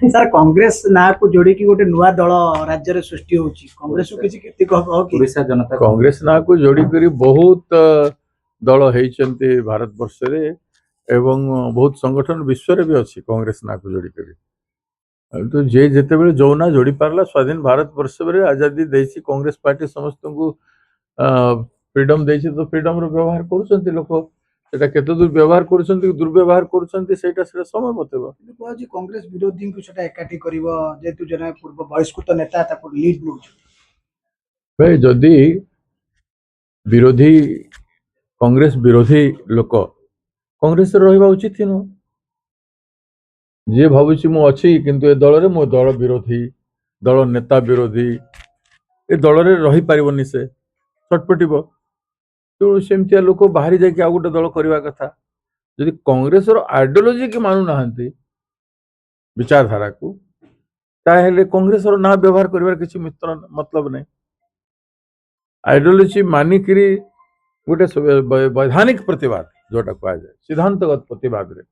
sir Congress ना को जोड़ी की गोटे नुआ दल राज्य रे सृष्टि होची कांग्रेस को किसी केते कह कि ओडिशा जनता कांग्रेस ना को जोड़ी करी बहुत दल होइचंती भारत वर्ष रे एवं बहुत संगठन विश्व रे भी अछि कांग्रेस ना को जोड़ी करी तो जे जेते बेले जो ना जोड़ी पारला स्वाधीन भारत वर्ष रे आजादी देसी कांग्रेस पार्टी समस्त को फ्रीडम देछि तो फ्रीडम रो व्यवहार करूचंती लोक सेटा केते दूर व्यवहार करूचंती दुर्व्यवहार करूचंती सेटा समय बतेबो कहछि कांग्रेस विरोधी को सेटा एकाठी करिवो जेतु जने पूर्व बहिष्कृत नेता ताको लीड नउछ भाई जदि विरोधी कांग्रेस विरोधी लोक कांग्रेस रे रहिबा उचित नु जे भाबुची मु अछि किंतु ए दल रे मो दल विरोधी दल नेता विरोधी ए दल रे रही परिबनी से छटपटिबो तो सेमतिया लोक बाहरी जाके आ गोटे दल करबा कथा यदि कांग्रेस रो आइडियोलॉजी के मानु नाहंती विचारधारा को ताहेले कांग्रेस रो ना व्यवहार करबार किछि मित्र मतलब नै आइडियोलॉजी मानिकरी गोटे वैधानिक प्रतिवाद जोटा कहा जाए सिद्धांतगत प्रतिवाद रे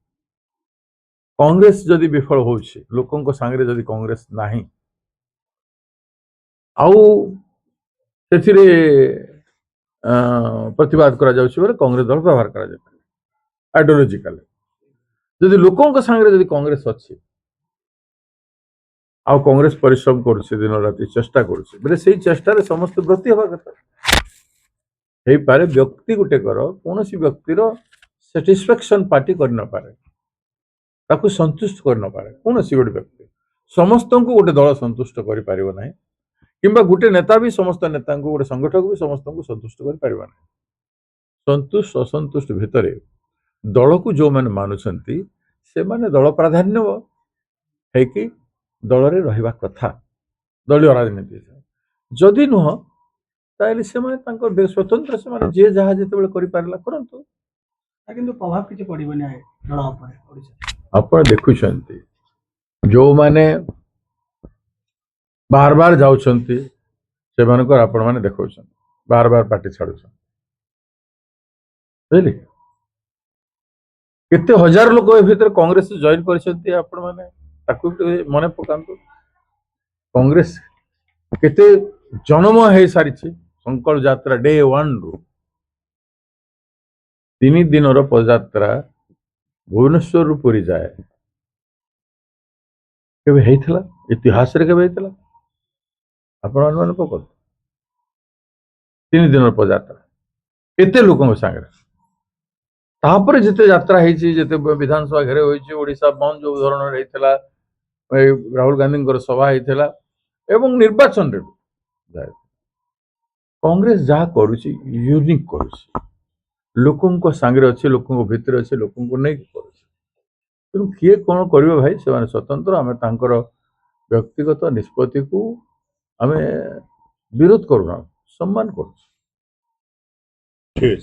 कांग्रेस जदि विफल होउछि लोकंको संगे जदि कांग्रेस नाही आउ सेथिरे प्रतिवाद करा जाउछि बोले कांग्रेस दल व्यवहार करा जाय आइडियोलॉजिकल जदि लोकंको संगे जदि कांग्रेस अछि आउ कांग्रेस परिश्रम करूछि दिन राति चेष्टा करूछि बोले सेही चेष्टा रे समस्त ब्रती होबा कथा हेई पारे व्यक्ति गुटे कर कोनोसी व्यक्तिर सैटिस्फैक्शन पार्टी कर न पारे ताकू संतुष्ट कर न पारे कोनोसी गोटे व्यक्ति समस्त को गोटे दल संतुष्ट कर पारिबो नाही किंबा गोटे नेता भी समस्त नेता को गोटे संगठक भी समस्त को संतुष्ट कर पारिबो नाही संतुष्ट असंतुष्ट भितरे दल को जो माने मानुछंती से माने दल प्राधान्य है कि दल रे रहिबा कथा दलीय राजनीति जदि नुह ताइले से माने तांको स्वतंत्र से माने जे जहा जेते बेले करि पारला करंतु किंतु प्रभाव किछि पड़िबो नै दल ऊपर ओडिसा आपण देखुछंती जो माने बार बार जाउछंती से मानकर आपण माने देखौछंती बार बार पार्टी छाडुछंती बुझली केते हजार लोक ए भीतर कांग्रेस जॉइन करछंती आपण माने ताकू मने पकांतु कांग्रेस केते जन्म हे सारिछि संकल्प यात्रा डे 1 रु 3 दिन पदयात्रा भुवनेश्वर रु पुरी जाए केबे हेइथला इतिहास रे केबे हेइथला आपण अनुमान पकड़ 3 दिन पदयात्रा एते लोकन संगे तापर जेते यात्रा हेछि जेते विधानसभा घेरे होइछि ओडिसा बंद जो धरण हेइथला राहुल गांधी कर सभा हेइथला एवं निर्वाचन रे जाए कांग्रेस जहा करूछि यूनिक करूछि लोकन को संगे अछि लोकन को भीतर अछि लोकन को नै करूछि तेणु किए कौन करियो भाई से माने स्वतंत्र आमे तांकर व्यक्तिगत निष्पत्ति को आमे विरोध करूना सम्मान करूछि ठीक